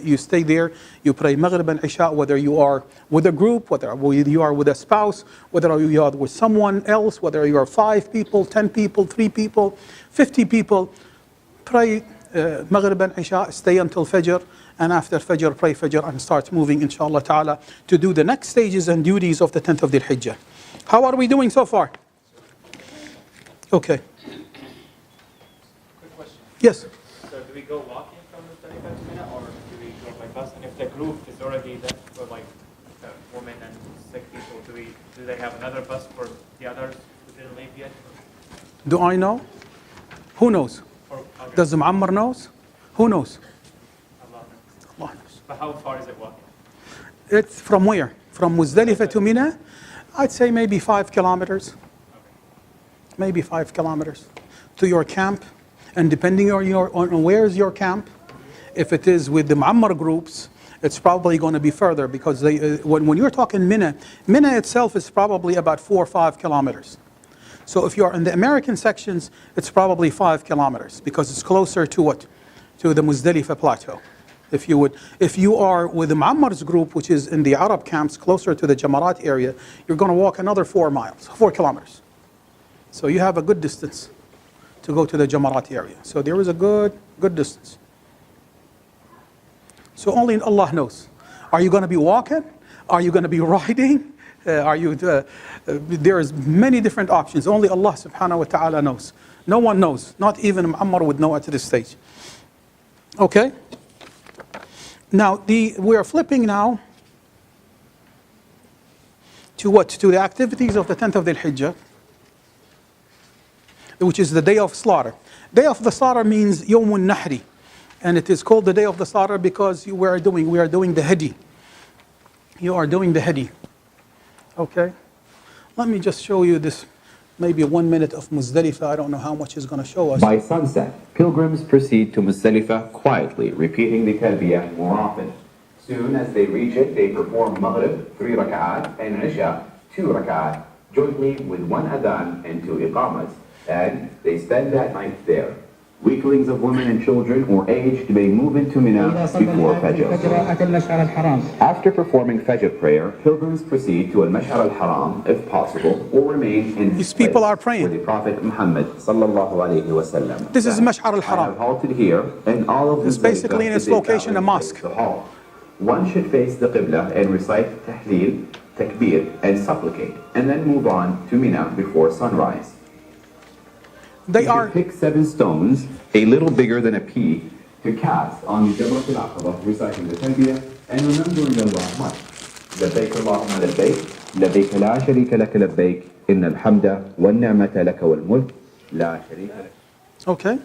You stay there, you pray Maghrib and Isha, whether you are with a group, whether you are with a spouse, whether you are with someone else, whether you are 5 people, 10 people, 3 people, 50 people. Pray Maghrib and Isha, stay until Fajr, and after Fajr, pray Fajr and start moving, inshallah ta'ala, to do the next stages and duties of the 10th of Dhul Hijjah. How are we doing so far? Okay. Quick question. Yes. So do we go walking from Muzdalifa to Mina, or do we go by bus? And if the group is already there for like women and sick people, do they have another bus for the others who didn't leave yet? Do I know? Who knows? Okay. Does Muammar knows? Who knows? Allah knows. Allah knows. But how far is it walking? It's from where? From Muzdalifa to Mina? I'd say maybe 5 kilometers. Okay. Maybe 5 kilometers to your camp. And depending on where's your camp, if it is with the Muammar groups, it's probably going to be further, because when you're talking Mina, Mina itself is probably about 4 or 5 kilometers. So if you're in the American sections, it's probably 5 kilometers, because it's closer to what? To the Muzdalifa plateau. If you are with the Muammar's group, which is in the Arab camps closer to the Jamarat area, you're going to walk another 4 kilometers. So you have a good distance to go to the Jamarat area. So there is a good distance. So only Allah knows. Are you going to be walking? Are you going to be riding? There is many different options. Only Allah subhanahu wa ta'ala knows. No one knows. Not even Muammar would know at this stage. Okay? Now, we are flipping now to what? To the activities of the 10th of Dhul Hijjah, which is the day of slaughter. Day of the slaughter means Yawmun Nahri. And it is called the day of the slaughter because we are doing the Hadi. You are doing the Hadi. Okay? Let me just show you this, maybe 1 minute of Muzdalifa. I don't know how much is going to show us. By sunset, pilgrims proceed to Muzdalifa quietly, repeating the talbiyah more often. Soon as they reach it, they perform Maghrib, 3 rak'at, and Isha, 2 rak'at, jointly with 1 adhan and 2 iqamas. And they spend that night there. Weaklings of women and children or aged may move into Mina before Fajr. After performing Fajr prayer, pilgrims proceed to Al-Mash'ar al-Haram, if possible, or remain in These people are praying. where the Prophet Muhammad sallallahu alayhi wa sallam. This is Mash'ar al-Haram. I have halted here, and all of It's basically in its location a mosque. One should face the Qibla and recite Tahleel, Takbir, and supplicate, and then move on to Mina before sunrise. They are pick 7 stones, a little bigger than a pea, to cast on the Jabal al-Aqaba, reciting the Talbiyah and remembering Allah much. Labbaik Allahumma labbaik, labbaik la sharika laka labbaik, inna al-hamda wa ni'mata laka wal mulk, la sharika laka. okay.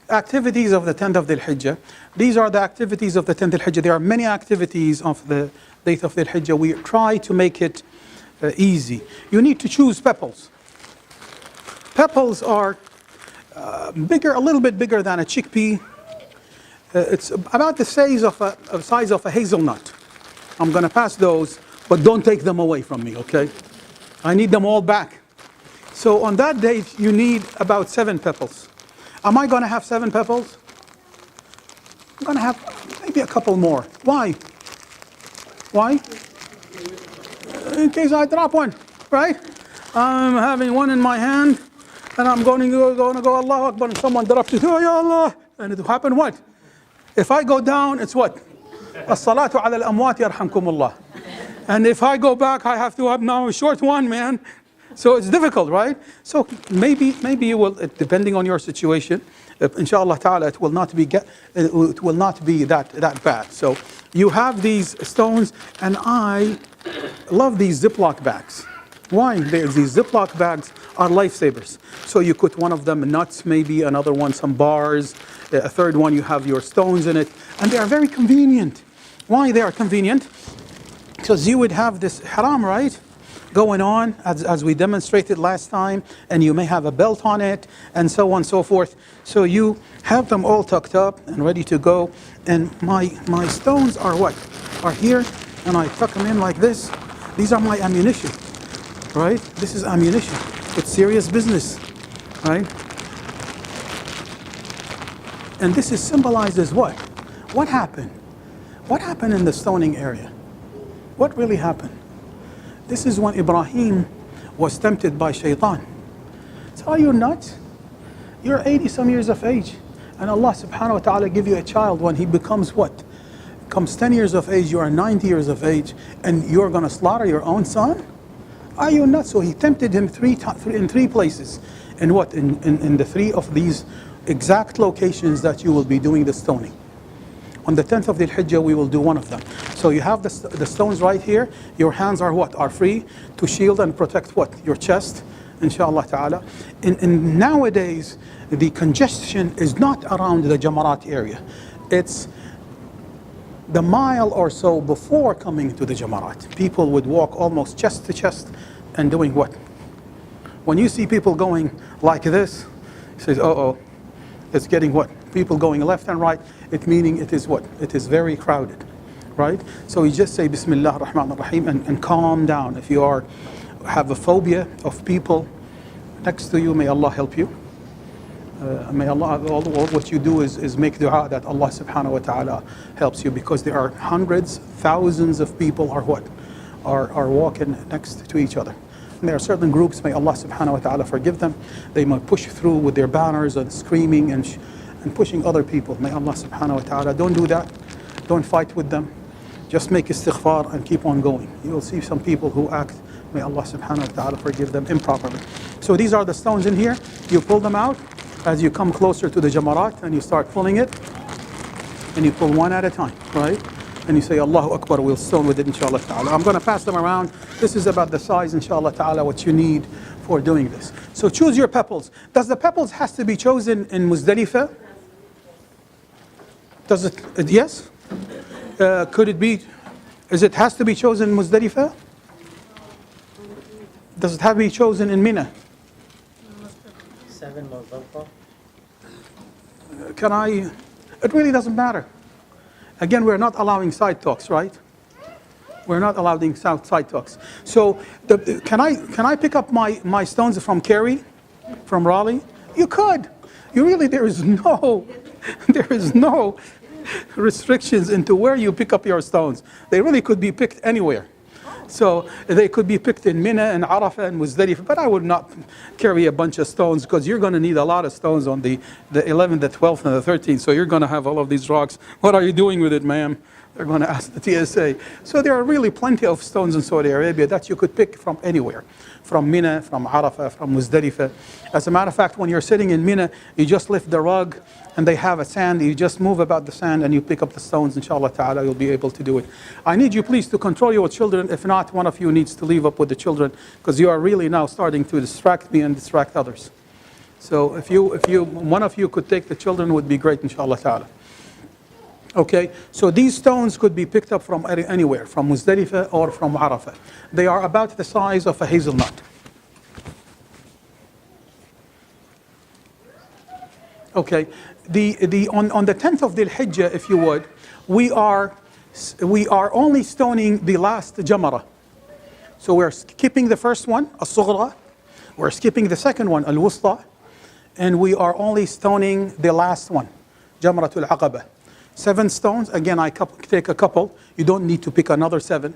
Activities of the 10th of Dhul Hijjah. These are the activities of the 10th of Dhul Hijjah. There are many activities of the date of Dhul Hijjah. We try to make it easy. You need to choose pebbles. Pebbles are a little bit bigger than a chickpea. It's about the size of a hazelnut. I'm going to pass those, but don't take them away from me, okay? I need them all back. So on that date, you need about 7 pebbles. Am I going to have 7 pebbles? I'm going to have maybe a couple more. Why? Why? In case I drop one, right? I'm having one in my hand, and I'm going to go Allahu Akbar, and someone drops it, oh, Ya Allah, and it will happen what? If I go down, it's what? As-salatu ala al-amwat yarhamkumullah. And if I go back, I have to have now a short one, man. So it's difficult, right? So maybe you will, depending on your situation, inshallah ta'ala, it will not be that bad. So you have these stones, and I love these Ziploc bags. Why? These Ziploc bags are lifesavers. So you put one of them nuts, maybe another one some bars, a third one you have your stones in it, and they are very convenient. Why they are convenient? Because you would have this haram, right? Going on as we demonstrated last time, and you may have a belt on it and so on and so forth. So you have them all tucked up and ready to go. And my stones are what? Are here, and I tuck them in like this. These are my ammunition, right? This is ammunition. It's serious business. right? And this is symbolizes what? What happened? What happened in the stoning area? What really happened? This is when Ibrahim was tempted by shaitan. So are you nuts? You're 80 some years of age. And Allah subhanahu wa ta'ala give you a child when he becomes what? Becomes 10 years of age, you are 90 years of age, and you're going to slaughter your own son? Are you nuts? So he tempted him in three places. In what? In the three of these exact locations that you will be doing the stoning. On the 10th of the Hijjah, we will do one of them. So you have the stones right here. Your hands are what? Are free to shield and protect what? Your chest, inshallah ta'ala. And nowadays, the congestion is not around the Jamarat area. It's the mile or so before coming to the Jamarat. People would walk almost chest to chest and doing what? When you see people going like this, it says, uh-oh, it's getting what? People going left and right, it meaning it is what? It is very crowded, right? So you just say Bismillah ar-Rahman ar-Rahim and calm down. If you have a phobia of people next to you, may Allah help you. May Allah, all what you do is make dua that Allah subhanahu wa ta'ala helps you, because there are hundreds, thousands of people are what? Are walking next to each other. And there are certain groups, may Allah subhanahu wa ta'ala forgive them. They might push through with their banners and screaming and pushing other people. May Allah subhanahu wa ta'ala, don't do that. Don't fight with them. Just make istighfar and keep on going. You'll see some people who act, may Allah subhanahu wa ta'ala forgive them, improperly. So these are the stones in here. You pull them out as you come closer to the Jamarat, and you start pulling it. And you pull one at a time, right? And you say, Allahu Akbar, we'll stone with it, inshallah ta'ala. I'm going to pass them around. This is about the size, inshallah ta'ala, what you need for doing this. So choose your pebbles. Does the pebbles has to be chosen in Muzdalifa? Does it, yes? Could it be, has to be chosen in Muzdalifa? Does it have to be chosen in Mina? 7 Muzdalifa. It really doesn't matter. Again, we're not allowing side talks, right? We're not allowing side talks. So can I pick up my stones from Kerry, from Raleigh? You could. You really, there is no restrictions into where you pick up your stones. They really could be picked anywhere. So they could be picked in Mina and Arafah and Muzdalifa, but I would not carry a bunch of stones, because you're going to need a lot of stones on the 11th, the 12th, and the 13th. So you're going to have all of these rocks. What are you doing with it, ma'am? They're going to ask the TSA. So there are really plenty of stones in Saudi Arabia that you could pick from anywhere. From Mina, from Arafah, from Muzdalifa. As a matter of fact, when you're sitting in Mina, you just lift the rug and they have a sand. You just move about the sand and you pick up the stones. Inshallah ta'ala, you'll be able to do it. I need you please to control your children. If not, one of you needs to leave up with the children, because you are really now starting to distract me and distract others. So if one of you could take the children, would be great, inshallah ta'ala. Okay, so these stones could be picked up from anywhere, from Muzdalifa or from Arafah. They are about the size of a hazelnut. Okay, on the 10th of the Hijjah, if you would, we are only stoning the last Jamara. So we're skipping the first one, As-Sughra. We're skipping the second one, Al-Wusta. And we are only stoning the last one, Jamratul Aqaba. 7 stones. Again, I take a couple. You don't need to pick another 7.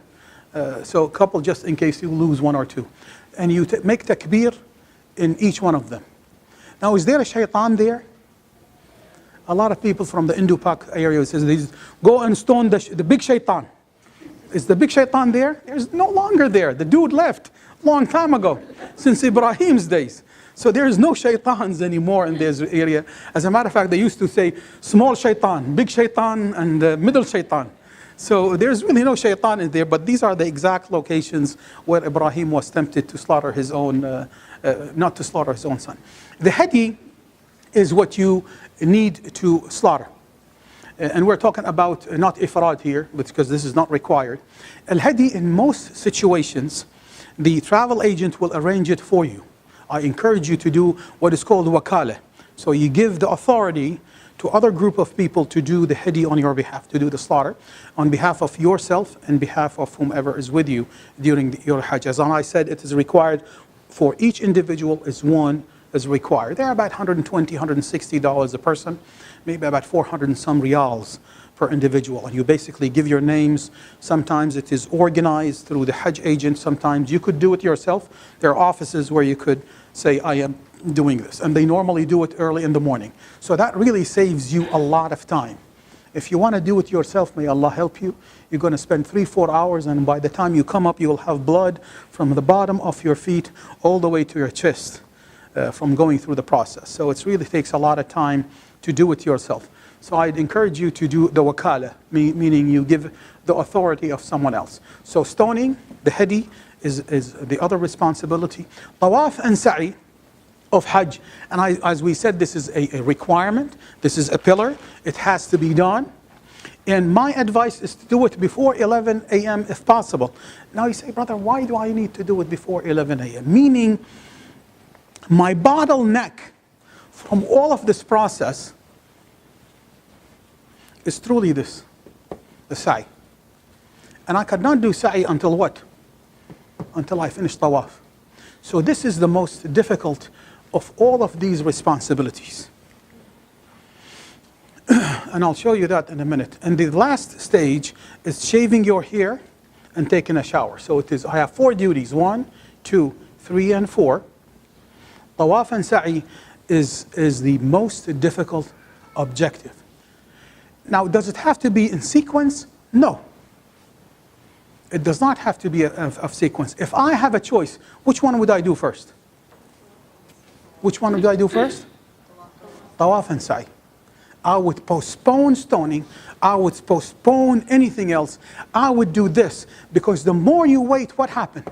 So a couple just in case you lose 1 or 2. And you make takbir in each one of them. Now, is there a shaitan there? A lot of people from the Indo-Pak area says, go and stone the big shaitan. Is the big shaitan there? There's no longer there. The dude left long time ago, since Ibrahim's days. So there is no shaitans anymore in this area. As a matter of fact, they used to say small shaitan, big shaitan, and middle shaitan. So there's really no shaitan in there, but these are the exact locations where Ibrahim was tempted to slaughter his own, not to slaughter his own son. The hadi is what you need to slaughter. And we're talking about not ifrad here, because this is not required. Al-hadi, in most situations, the travel agent will arrange it for you. I encourage you to do what is called wakala. So you give the authority to other group of people to do the hadi on your behalf, to do the slaughter on behalf of yourself and behalf of whomever is with you during your Hajj. As I said, it is required for each individual is one is required. They're about $120, $160 a person, maybe about 400 and some riyals per individual. And you basically give your names. Sometimes it is organized through the Hajj agent. Sometimes you could do it yourself. There are offices where you could say, I am doing this. And they normally do it early in the morning. So that really saves you a lot of time. If you want to do it yourself, may Allah help you. You're going to spend 3-4 hours, and by the time you come up, you will have blood from the bottom of your feet all the way to your chest from going through the process. So it really takes a lot of time to do it yourself. So I'd encourage you to do the wakala, meaning you give the authority of someone else. So stoning, the hadi, is the other responsibility. Tawaf and sa'i of Hajj. And as we said, this is a requirement. This is a pillar. It has to be done. And my advice is to do it before 11 a.m. if possible. Now you say, brother, why do I need to do it before 11 a.m.? Meaning, my bottleneck from all of this process is truly this, the sa'i. And I could not do sa'i until what? Until I finish tawaf. So this is the most difficult of all of these responsibilities. And I'll show you that in a minute. And the last stage is shaving your hair and taking a shower. So it is, I have 4 duties, 1, 2, 3, and 4. Tawaf and sa'i is the most difficult objective. Now, does it have to be in sequence? No. It does not have to be of sequence. If I have a choice, which one would I do first? Which one would I do first? Tawaf and sa'i. I would postpone stoning. I would postpone anything else. I would do this, because the more you wait, what happens?